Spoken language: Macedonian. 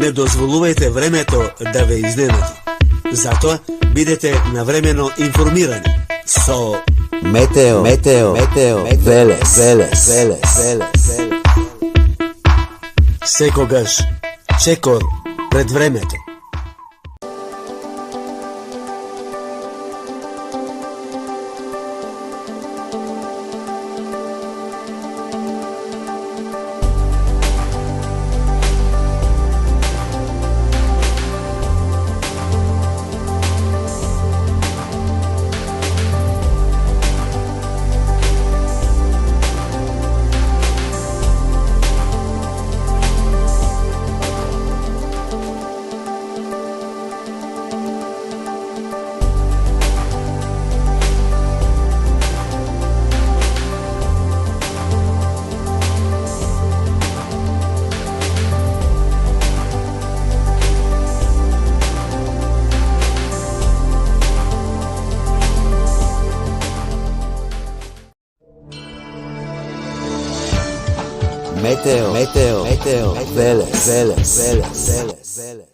Не дозволувайте времето да ве изненади. Затоа бидете навремено информирани со Метео Велес. секогаш чекор пред времето. Метео Велес.